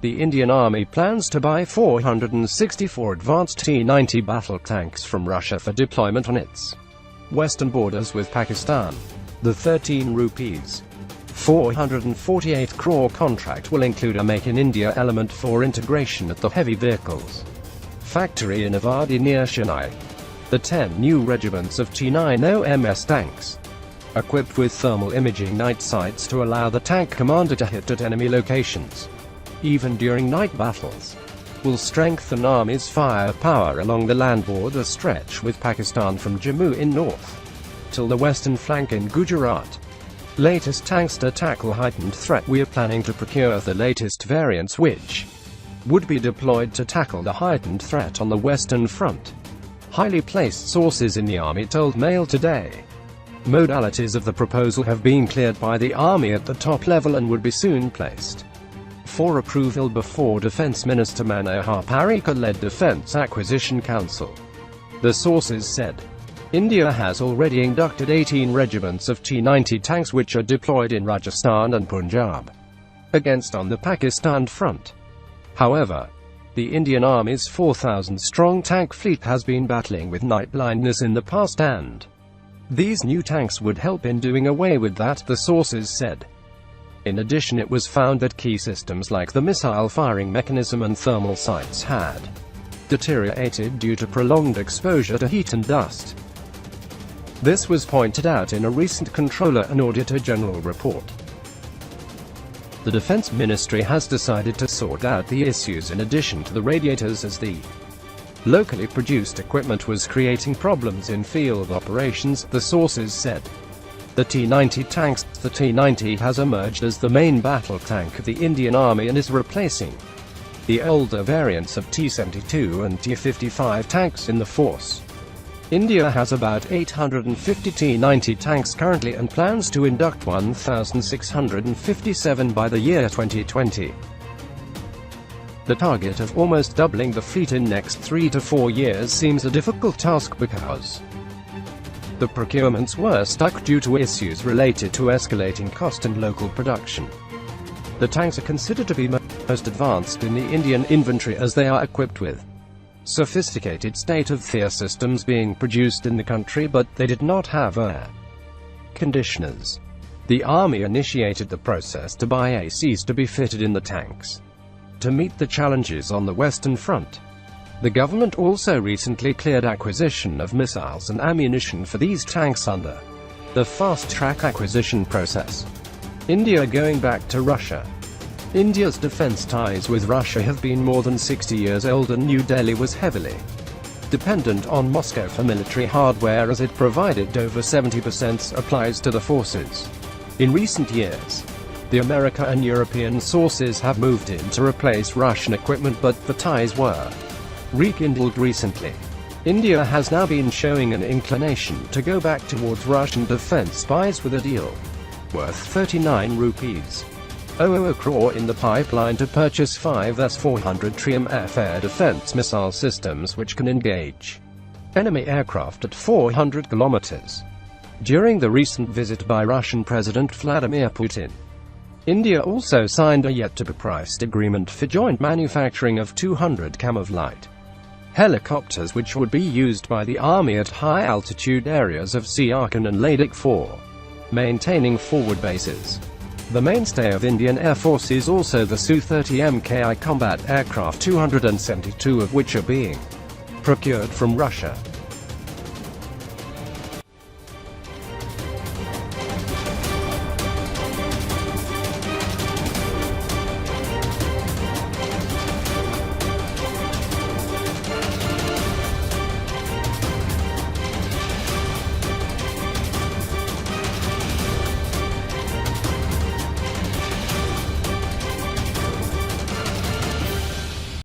The Indian Army plans to buy 464 advanced T-90 battle tanks from Russia for deployment on its western borders with Pakistan. The 13 rupees 448 crore contract will include a Make in India element for integration at the heavy vehicles factory in Avadi near Chennai. The 10 new regiments of T-90 tanks, equipped with thermal imaging night sights to allow the tank commander to hit at enemy locations, even during night battles, will strengthen Army's firepower along the land border stretch with Pakistan from Jammu in north till the western flank in Gujarat. Latest tanks to tackle heightened threat. We are planning to procure the latest variants which would be deployed to tackle the heightened threat on the western front, highly placed sources in the Army told Mail today. Modalities of the proposal have been cleared by the Army at the top level and would be soon placed for approval before Defence Minister Manohar Parrikar-led Defence Acquisition Council. The sources said, India has already inducted 18 regiments of T-90 tanks which are deployed in Rajasthan and Punjab against on the Pakistan front. However, the Indian Army's 4,000-strong tank fleet has been battling with night blindness in the past, and these new tanks would help in doing away with that, the sources said. In addition, it was found that key systems like the missile firing mechanism and thermal sights had deteriorated due to prolonged exposure to heat and dust. This was pointed out in a recent Controller and Auditor General report. The Defense Ministry has decided to sort out the issues in addition to the radiators, as the locally produced equipment was creating problems in field operations, the sources said. The T-90 tanks. The T-90 has emerged as the main battle tank of the Indian Army and is replacing the older variants of T-72 and T-55 tanks in the force. India has about 850 T-90 tanks currently and plans to induct 1,657 by the year 2020. The target of almost doubling the fleet in next 3 to 4 years seems a difficult task because the procurements were stuck due to issues related to escalating cost and local production. The tanks are considered to be most advanced in the Indian inventory as they are equipped with sophisticated state-of-the-art systems being produced in the country, but they did not have air conditioners. The Army initiated the process to buy ACs to be fitted in the tanks to meet the challenges on the Western Front. The government also recently cleared acquisition of missiles and ammunition for these tanks under the fast-track acquisition process. India going back to Russia. India's defense ties with Russia have been more than 60 years old, and New Delhi was heavily dependent on Moscow for military hardware, as it provided over 70% supplies to the forces. In recent years, the American and European sources have moved in to replace Russian equipment, but the ties were rekindled recently. India has now been showing an inclination to go back towards Russian defense buys with a deal worth 39 rupees 000 crore in the pipeline to purchase 5 S-400 Triumph air defense missile systems which can engage enemy aircraft at 400 kilometers. During the recent visit by Russian President Vladimir Putin, India also signed a yet-to-be-priced agreement for joint manufacturing of 200 Camouflite helicopters which would be used by the Army at high-altitude areas of Siachen and Ladakh for maintaining forward bases. The mainstay of Indian Air Force is also the Su-30 Mki combat aircraft, 272 of which are being procured from Russia.